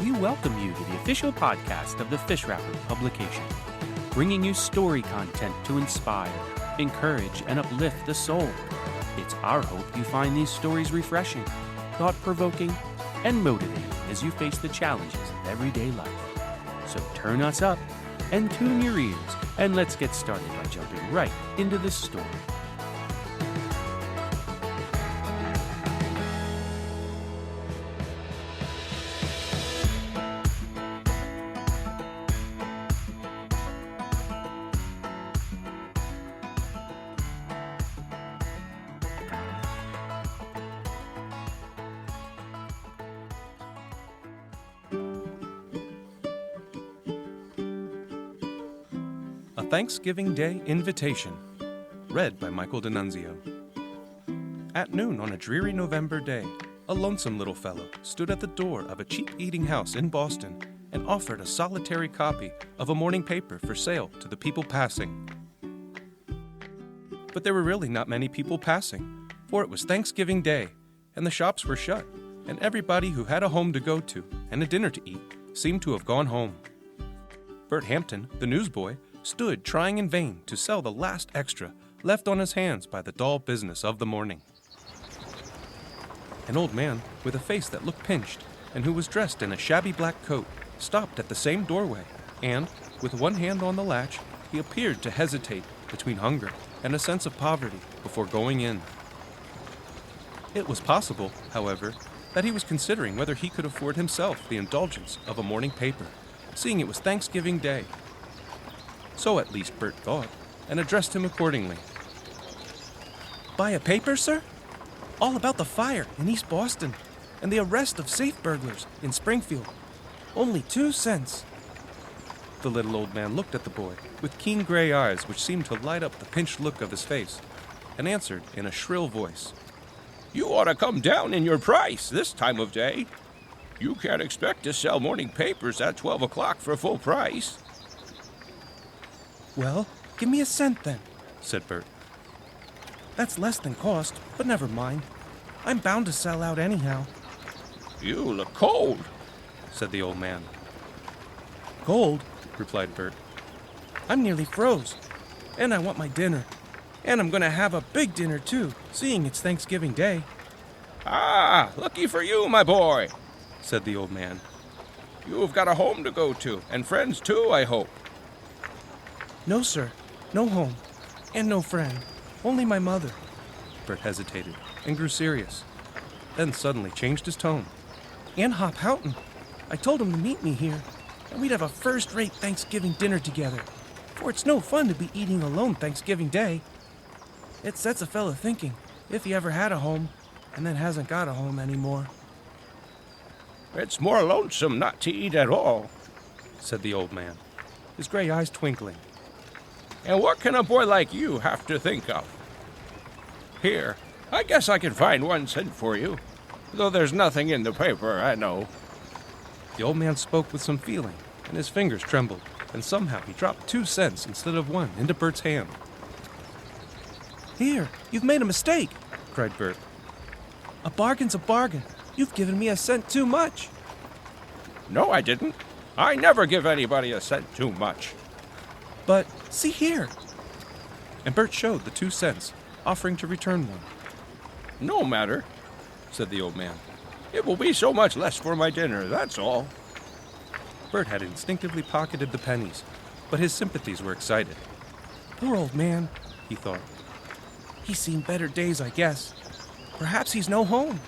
we welcome you to the official podcast of the Fish Wrapper publication, bringing you story content to inspire, encourage, and uplift the soul. It's our hope you find these stories refreshing, thought-provoking, and motivating as you face the challenges of everyday life. So turn us up and tune your ears, and let's get started by jumping right into this story. A Thanksgiving Day Invitation, read by Michael D'Annunzio. At noon on a dreary November day, a lonesome little fellow stood at the door of a cheap eating house in Boston and offered a solitary copy of a morning paper for sale to the people passing. But there were really not many people passing, for it was Thanksgiving Day, and the shops were shut, and everybody who had a home to go to and a dinner to eat seemed to have gone home. Bert Hampton, the newsboy, stood trying in vain to sell the last extra left on his hands by the dull business of the morning. An old man with a face that looked pinched and who was dressed in a shabby black coat stopped at the same doorway, and, with one hand on the latch, he appeared to hesitate between hunger and a sense of poverty before going in. It was possible, however, that he was considering whether he could afford himself the indulgence of a morning paper, seeing it was Thanksgiving Day. So at least Bert thought, and addressed him accordingly. Buy a paper, sir? All about the fire in East Boston and the arrest of safe burglars in Springfield. Only 2 cents. The little old man looked at the boy with keen gray eyes which seemed to light up the pinched look of his face, and answered in a shrill voice, "You ought to come down in your price this time of day. You can't expect to sell morning papers at 12 o'clock for full price." Well, give me a cent then, said Bert. That's less than cost, but never mind. I'm bound to sell out anyhow. "You look cold," said the old man. Cold? Replied Bert. I'm nearly froze. And I want my dinner. And I'm going to have a big dinner too, seeing it's Thanksgiving Day. "Ah, lucky for you, my boy," said the old man. "You've got a home to go to, and friends too, I hope." No, sir. No home. And no friend. Only my mother. Bert hesitated and grew serious, then suddenly changed his tone. And Hop Houghton. I told him to meet me here, and we'd have a first-rate Thanksgiving dinner together, for it's no fun to be eating alone Thanksgiving Day. It sets a fellow thinking, if he ever had a home, and then hasn't got a home anymore. "It's more lonesome not to eat at all," said the old man, his gray eyes twinkling. "And what can a boy like you have to think of? Here, I guess I can find 1 cent for you, though there's nothing in the paper, I know." The old man spoke with some feeling, and his fingers trembled, and somehow he dropped 2 cents instead of 1 into Bert's hand. Here, you've made a mistake, cried Bert. A bargain's a bargain. You've given me a cent too much. "No, I didn't. I never give anybody a cent too much." But see here. And Bert showed the 2 cents, offering to return one. "No matter," said the old man. "It will be so much less for my dinner, that's all." Bert had instinctively pocketed the pennies, but his sympathies were excited. Poor old man, he thought. He's seen better days, I guess. Perhaps he's no home.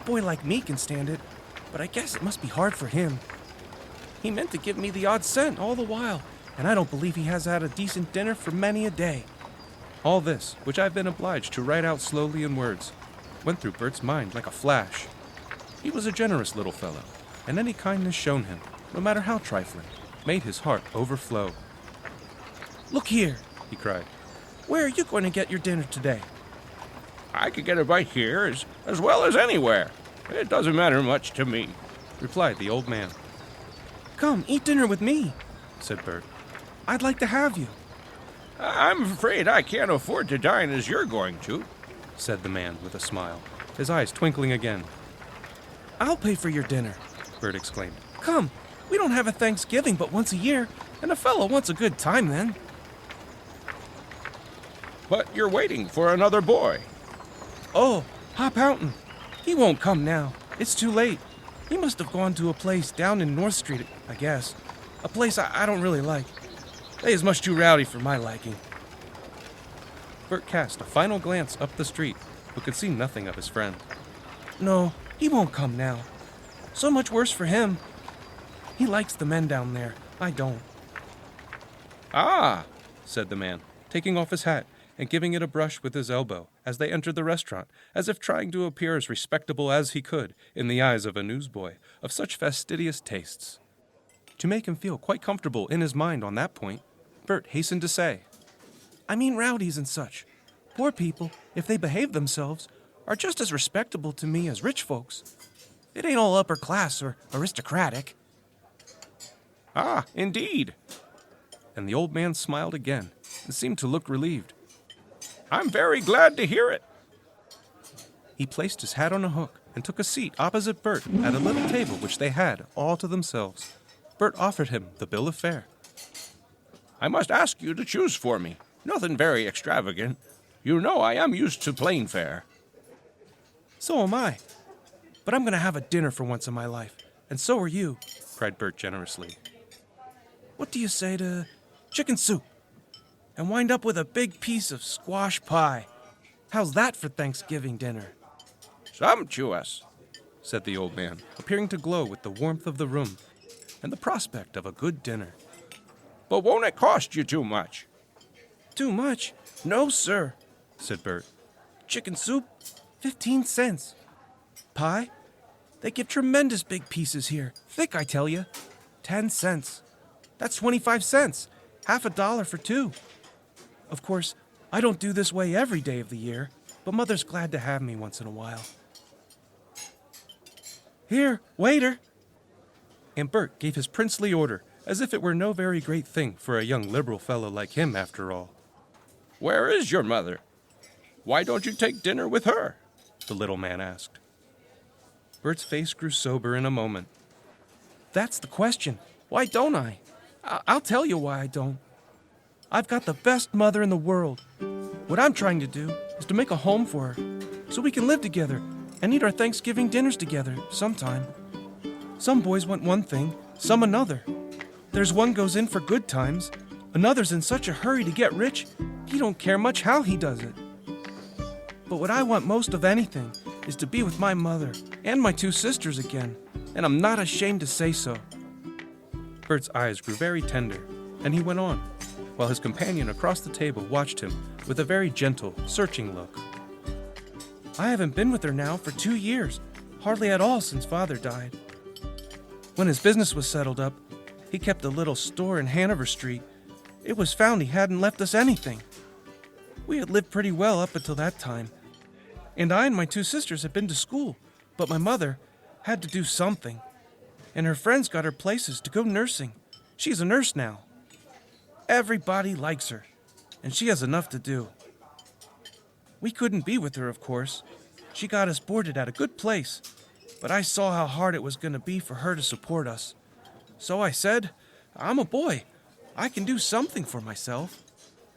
A boy like me can stand it, but I guess it must be hard for him. He meant to give me the odd cent all the while, and I don't believe he has had a decent dinner for many a day. All this, which I've been obliged to write out slowly in words, went through Bert's mind like a flash. He was a generous little fellow, and any kindness shown him, no matter how trifling, made his heart overflow. Look here, he cried. Where are you going to get your dinner today? "I could get it right here as well as anywhere. It doesn't matter much to me," replied the old man. Come, eat dinner with me, said Bert. I'd like to have you. "I'm afraid I can't afford to dine as you're going to," said the man with a smile, his eyes twinkling again. I'll pay for your dinner, Bert exclaimed. Come, we don't have a Thanksgiving but once a year, and a fellow wants a good time then. But you're waiting for another boy. Oh, Hop Houghton. He won't come now. It's too late. He must have gone to a place down in North Street, I guess. A place I don't really like. They is much too rowdy for my liking. Bert cast a final glance up the street, but could see nothing of his friend. No, he won't come now. So much worse for him. He likes the men down there. I don't. Ah, said the man, taking off his hat and giving it a brush with his elbow as they entered the restaurant, as if trying to appear as respectable as he could in the eyes of a newsboy of such fastidious tastes. To make him feel quite comfortable in his mind on that point, Bert hastened to say, I mean rowdies and such. Poor people, if they behave themselves, are just as respectable to me as rich folks. It ain't all upper class or aristocratic. Ah, indeed. And the old man smiled again and seemed to look relieved. I'm very glad to hear it. He placed his hat on a hook and took a seat opposite Bert at a little table which they had all to themselves. Bert offered him the bill of fare. I must ask you to choose for me. Nothing very extravagant. You know I am used to plain fare. So am I. But I'm going to have a dinner for once in my life. And so are you, cried Bert generously. What do you say to chicken soup? And wind up with a big piece of squash pie. How's that for Thanksgiving dinner? Sumptuous, said the old man, appearing to glow with the warmth of the room and the prospect of a good dinner. But won't it cost you too much? Too much? No, sir, said Bert. Chicken soup, 15 cents. Pie? They give tremendous big pieces here. Thick, I tell you. 10 cents. That's 25 cents. Half a dollar for two. Of course, I don't do this way every day of the year, but Mother's glad to have me once in a while. Here, waiter. And Bert gave his princely order, as if it were no very great thing for a young liberal fellow like him, after all. Where is your mother? Why don't you take dinner with her? The little man asked. Bert's face grew sober in a moment. That's the question. Why don't I? I'll tell you why I don't. I've got the best mother in the world. What I'm trying to do is to make a home for her, so we can live together and eat our Thanksgiving dinners together sometime. Some boys want one thing, some another. There's one goes in for good times, another's in such a hurry to get rich, he don't care much how he does it. But what I want most of anything is to be with my mother and my two sisters again, and I'm not ashamed to say so. Bert's eyes grew very tender, and he went on, while his companion across the table watched him with a very gentle, searching look. I haven't been with her now for 2 years, hardly at all since Father died. When his business was settled up, he kept a little store in Hanover Street. It was found he hadn't left us anything. We had lived pretty well up until that time, and I and my two sisters had been to school, but my mother had to do something, and her friends got her places to go nursing. She's a nurse now. Everybody likes her, and she has enough to do. We couldn't be with her, of course. She got us boarded at a good place, but I saw how hard it was going to be for her to support us. So I said, I'm a boy. I can do something for myself.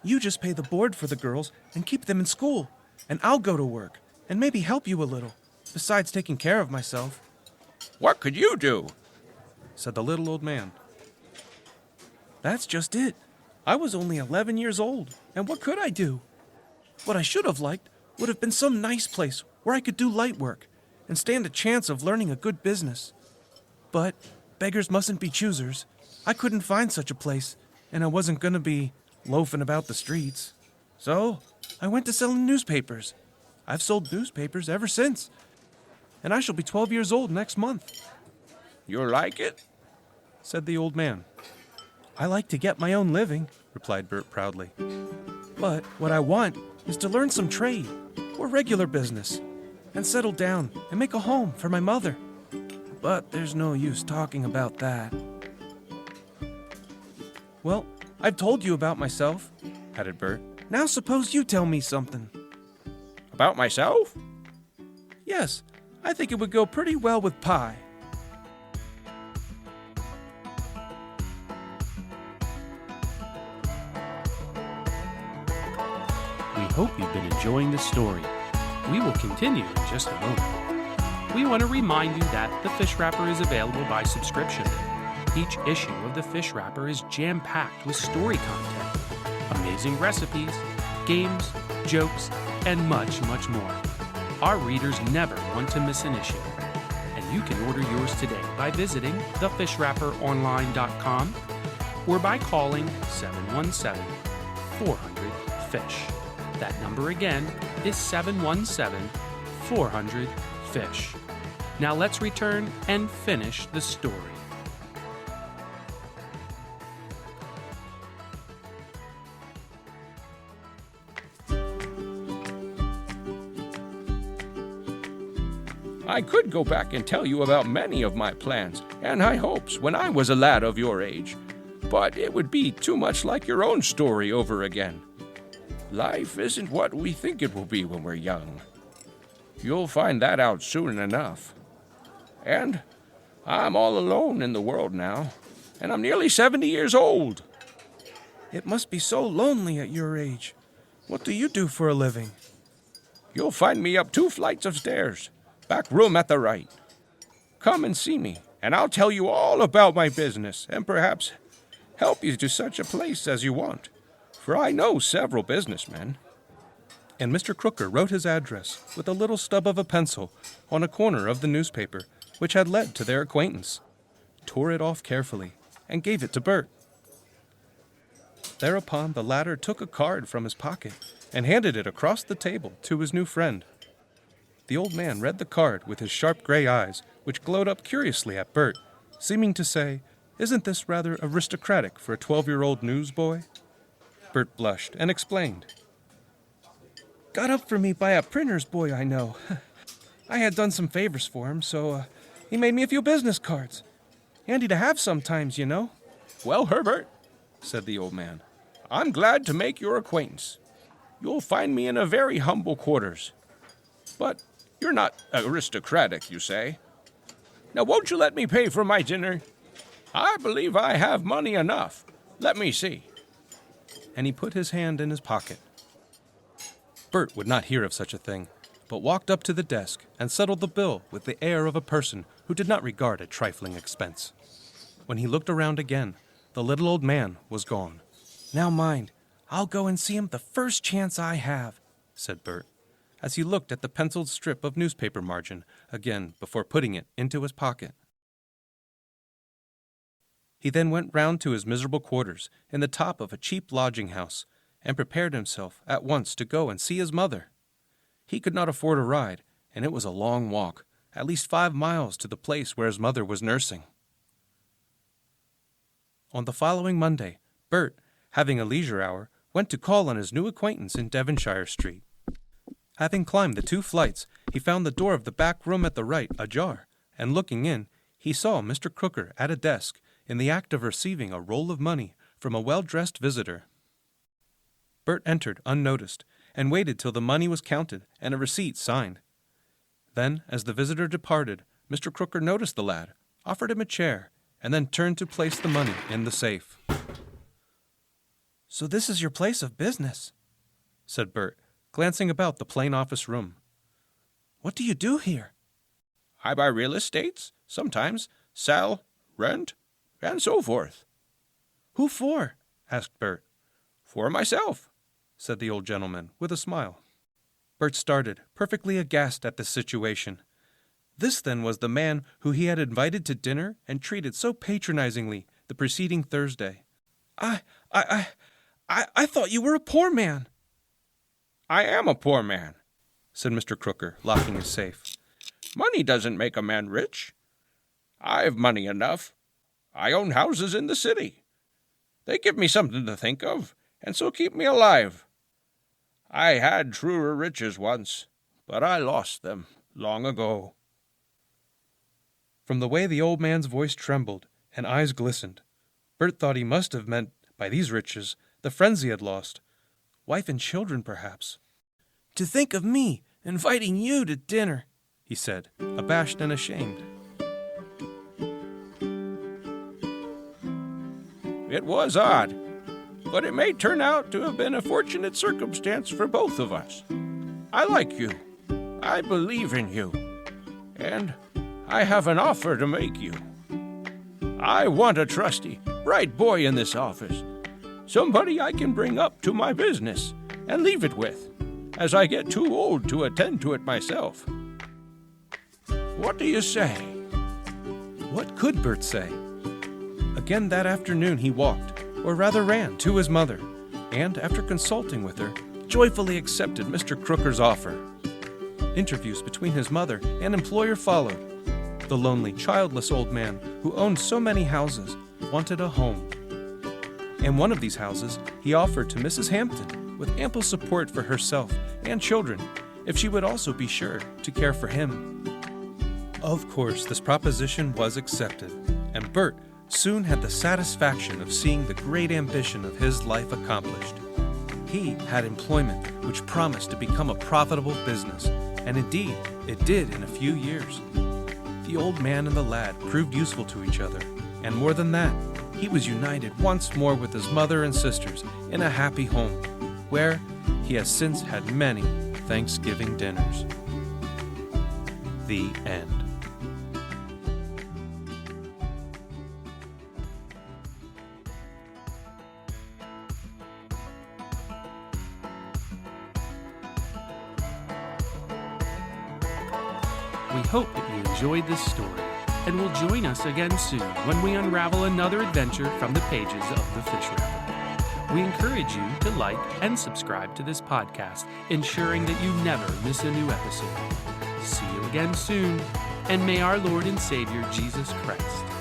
You just pay the board for the girls and keep them in school, and I'll go to work and maybe help you a little, besides taking care of myself. What could you do? Said the little old man. That's just it. I was only 11 years old, and what could I do? What I should have liked would have been some nice place where I could do light work and stand a chance of learning a good business. But beggars mustn't be choosers. I couldn't find such a place, and I wasn't going to be loafing about the streets. So I went to selling newspapers. I've sold newspapers ever since, and I shall be 12 years old next month. You like it? Said the old man. I like to get my own living, replied Bert proudly. But what I want is to learn some trade or regular business and settle down and make a home for my mother. But there's no use talking about that. Well, I've told you about myself, added Bert. Now suppose you tell me something. About myself? Yes, I think it would go pretty well with pie. enjoying the story. We will continue in just a moment. We want to remind you that the Fish Wrapper is available by subscription. Each issue of the Fish Wrapper is jam-packed with story content, amazing recipes, games, jokes, and much, much more. Our readers never want to miss an issue. And you can order yours today by visiting thefishwrapperonline.com or by calling 717-400-FISH. That number again is 717-400-FISH. Now let's return and finish the story. I could go back and tell you about many of my plans and high hopes when I was a lad of your age, but it would be too much like your own story over again. Life isn't what we think it will be when we're young. You'll find that out soon enough. And I'm all alone in the world now, and I'm nearly 70 years old. It must be so lonely at your age. What do you do for a living? You'll find me up 2 flights of stairs. Back room at the right. Come and see me, and I'll tell you all about my business, and perhaps help you to such a place as you want, for I know several businessmen. And Mr. Crooker wrote his address with a little stub of a pencil on a corner of the newspaper which had led to their acquaintance, tore it off carefully, and gave it to Bert. Thereupon the latter took a card from his pocket and handed it across the table to his new friend. The old man read the card with his sharp gray eyes, which glowed up curiously at Bert, seeming to say, "Isn't this rather aristocratic for a 12-year-old newsboy?" Bert blushed and explained. Got up for me by a printer's boy I know. I had done some favors for him, so he made me a few business cards. Handy to have sometimes, you know. Well, Herbert, said the old man, I'm glad to make your acquaintance. You'll find me in a very humble quarters. But you're not aristocratic, you say? Now, won't you let me pay for my dinner? I believe I have money enough. Let me see. And he put his hand in his pocket. Bert would not hear of such a thing, but walked up to the desk and settled the bill with the air of a person who did not regard a trifling expense. When he looked around again, the little old man was gone. Now mind, I'll go and see him the first chance I have, said Bert, as he looked at the penciled strip of newspaper margin again before putting it into his pocket. He then went round to his miserable quarters in the top of a cheap lodging house and prepared himself at once to go and see his mother. He could not afford a ride, and it was a long walk, at least 5 miles to the place where his mother was nursing. On the following Monday, Bert, having a leisure hour, went to call on his new acquaintance in Devonshire Street. Having climbed the 2 flights, he found the door of the back room at the right ajar, and looking in, he saw Mr. Crooker at a desk, in the act of receiving a roll of money from a well-dressed visitor. Bert entered unnoticed, and waited till the money was counted and a receipt signed. Then, as the visitor departed, Mr. Crooker noticed the lad, offered him a chair, and then turned to place the money in the safe. So this is your place of business, said Bert, glancing about the plain office room. What do you do here? I buy real estates, sometimes, sell, rent, and so forth. Who for? asked Bert. For myself, said the old gentleman with a smile. Bert started, perfectly aghast at the situation. This, then, was the man who he had invited to dinner and treated so patronizingly the preceding Thursday. I thought you were a poor man. I am a poor man, said Mr. Crooker, locking his safe. Money doesn't make a man rich. I've money enough. I own houses in the city. They give me something to think of, and so keep me alive. I had truer riches once, but I lost them long ago. From the way the old man's voice trembled and eyes glistened, Bert thought he must have meant by these riches the friends he had lost, wife and children perhaps. To think of me inviting you to dinner, he said, abashed and ashamed. It was odd, but it may turn out to have been a fortunate circumstance for both of us. I like you. I believe in you. And I have an offer to make you. I want a trusty, bright boy in this office. Somebody I can bring up to my business and leave it with, as I get too old to attend to it myself. What do you say? What could Bert say? Again that afternoon he walked, or rather ran, to his mother, and after consulting with her, joyfully accepted Mr. Crooker's offer. Interviews between his mother and employer followed. The lonely, childless old man who owned so many houses wanted a home. And one of these houses he offered to Mrs. Hampton with ample support for herself and children if she would also be sure to care for him. Of course, this proposition was accepted, and Bert soon had the satisfaction of seeing the great ambition of his life accomplished. He had employment which promised to become a profitable business, and indeed, it did in a few years. The old man and the lad proved useful to each other, and more than that, he was united once more with his mother and sisters in a happy home, where he has since had many Thanksgiving dinners. The end. We hope that you enjoyed this story and will join us again soon when we unravel another adventure from the pages of the Fish Wrapper. We encourage you to like and subscribe to this podcast, ensuring that you never miss a new episode. See you again soon, and may our Lord and Savior Jesus Christ